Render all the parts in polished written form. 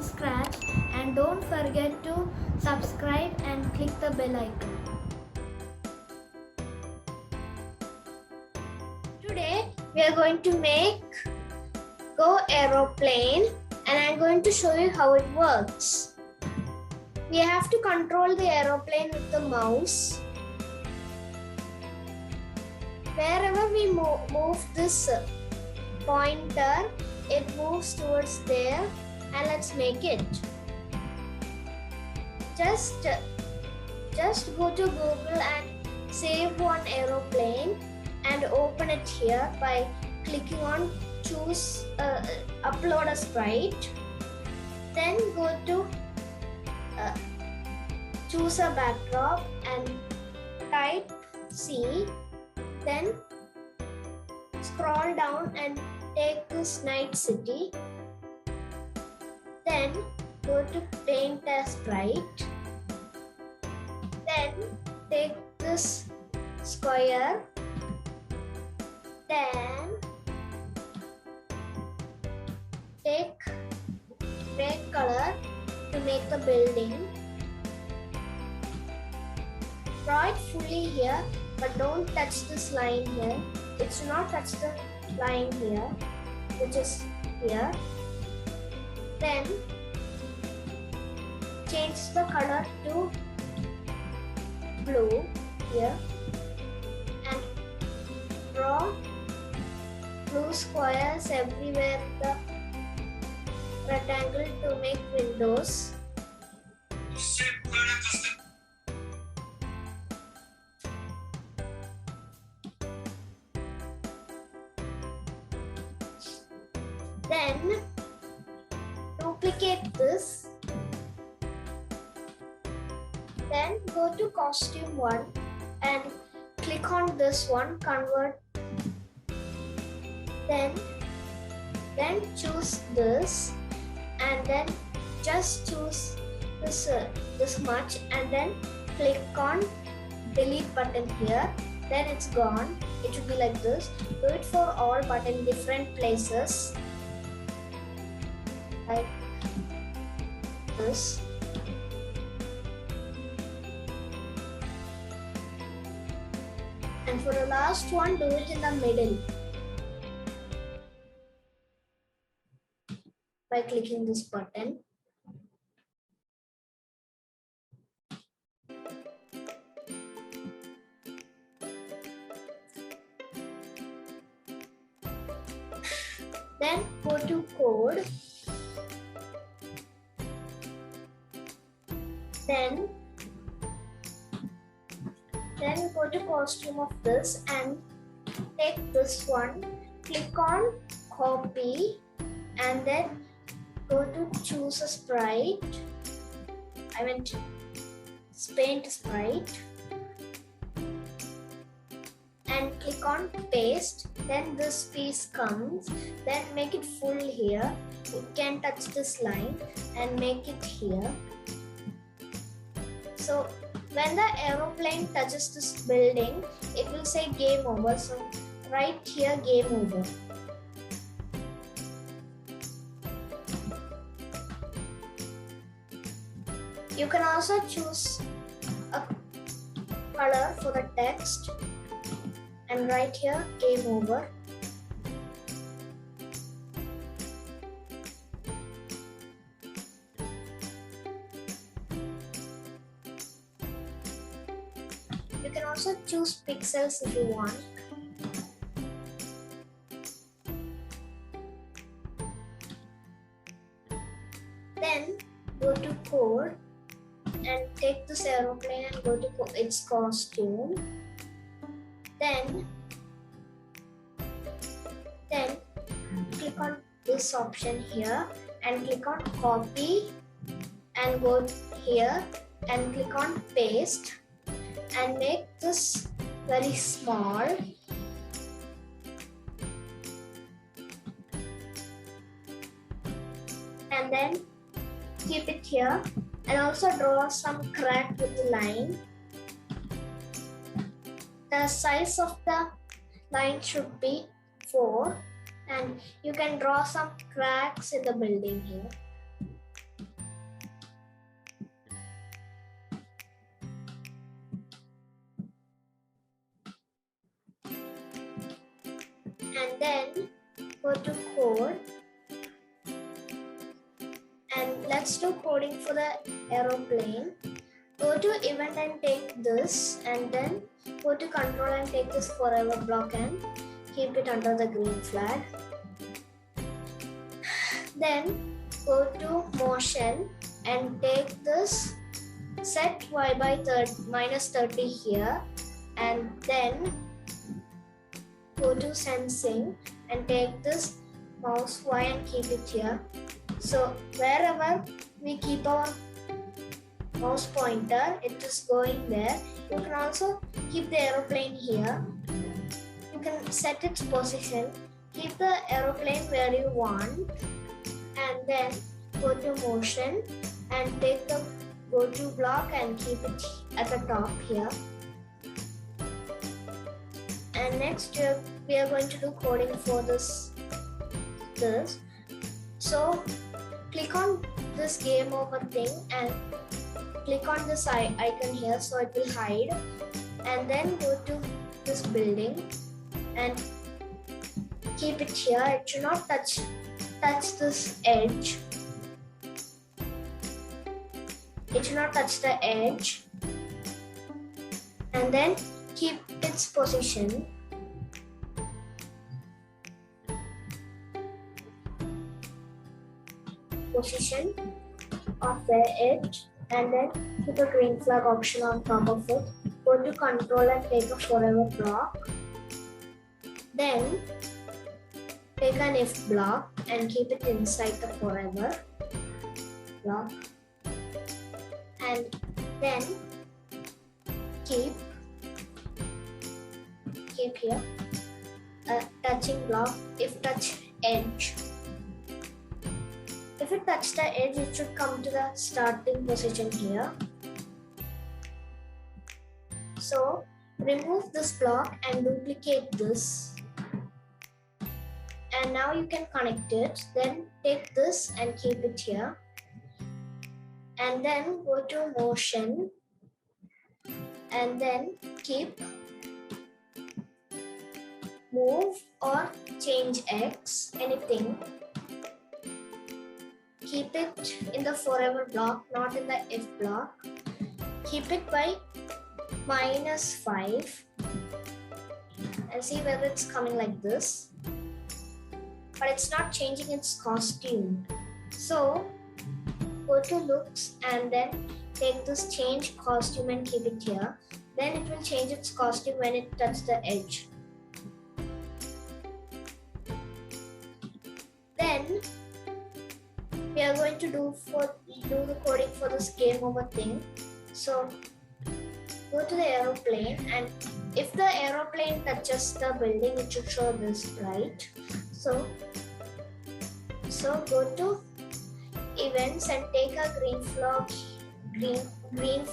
scratch, and don't forget to subscribe and click the bell icon. Today we are going to make Go Aeroplane, and I'm going to show you how it works. We have to control the aeroplane with the mouse. Wherever we move this pointer, it moves towards there, and let's make it. Just go to Google and save one aeroplane and open it here by clicking on choose upload a sprite. Then go to choose a backdrop and type C. Then scroll down and take this night city. Then go to paint a sprite. Then take this square. Then take red color to make the building. Draw it fully here, but don't touch this line here. It should not touch the line here, which is here. Then change the color to blue here and draw blue squares everywhere in the rectangle to make windows. Then duplicate this. Then go to costume 1 and click on this one, convert. Then choose this and then just choose this much and then click on delete button here. Then it's gone. It should be like this. Do it for all but in different places. Like this. And for the last one, do it in the middle by clicking this button. Then go to code. Then go to costume of this and take this one, click on copy and then go to choose a sprite. I meant paint sprite and click on paste. Then this piece comes, then make it full here. You can touch this line and make it here. So when the aeroplane touches this building, it will say game over. So right here, game over. You can also choose a color for the text and right here, game over. You can also choose pixels if you want. Then go to code and take this aeroplane and go to its costume. Then click on this option here and click on copy and go here and click on paste and make this very small. And then keep it here and also draw some crack with the line. The size of the line should be 4 and you can draw some cracks in the building here. then go to code and let's do coding for the aeroplane. Go to event and take this, and then go to control and take this forever block and keep it under the green flag. Then go to motion and take this, set y by -30 here, and then go to sensing and take this mouse y and keep it here. So wherever we keep our mouse pointer, it is going there. You can also keep the aeroplane here. You can set its position, keep the aeroplane where you want, and then go to motion and take the go to block and keep it at the top here. And next we are going to do coding for this. So click on this game over thing and click on this icon here so it will hide, and then go to this building and keep it here. It should not touch this edge. It should not touch the edge, and then keep its position. Of the edge, and then keep a green flag option on top of it. Go to control and take a forever block. Then take an if block and keep it inside the forever block. And then keep here a touching block if touch edge. If it touches the edge, it should come to the starting position here. So remove this block and duplicate this. And now you can connect it. Then take this and keep it here. And then go to motion. And then keep move or change X, anything. Keep it in the forever block, not in the if block. Keep it by -5 and see whether it's coming like this. But it's not changing its costume. So go to looks and then take this change costume and keep it here. Then it will change its costume when it touches the edge. Then we are going to do the coding for this game over thing. So go to the aeroplane, and if the aeroplane touches the building, it should show this, right? So go to events and take a green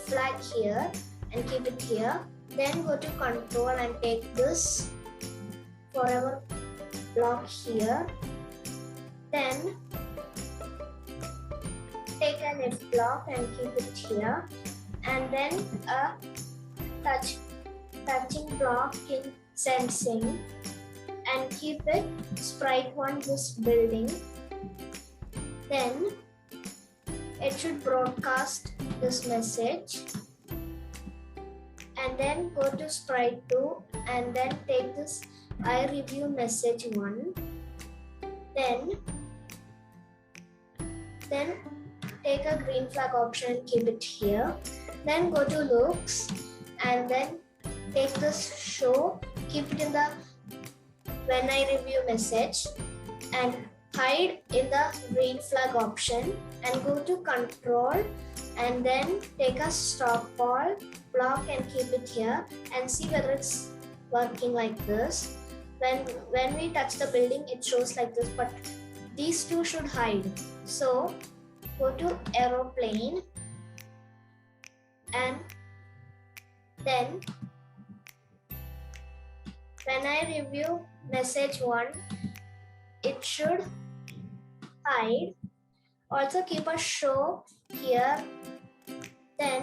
flag here and keep it here. Then go to control and take this forever block here. Then take an if block and keep it here, and then a touching block in sensing and keep it sprite 1 this building. Then it should broadcast this message, and then go to sprite 2 and then take this I review message 1. Then take a green flag option and keep it here. Then go to looks and then take this show, keep it in the when I review message and hide in the green flag option, and go to control and then take a stop all block and keep it here and see whether it's working like this. When we touch the building, it shows like this, but these two should hide. So go to aeroplane and then when I review message 1, it should hide. Also keep a show here. Then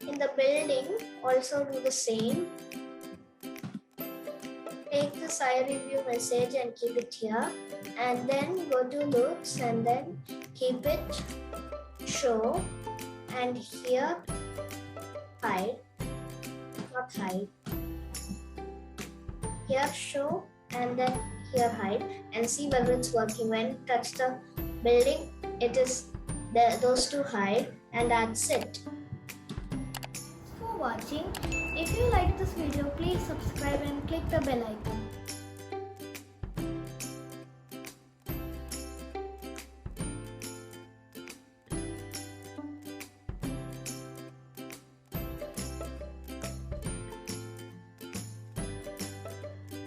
in the building also do the same. take this I review message and keep it here, and then go to looks and then keep it show, and here hide, not hide, here show and then here hide, and see whether it's working. When you touch the building, it is there, those two hide, and that's it. Thanks for watching. If you like this video, please subscribe and click the bell icon.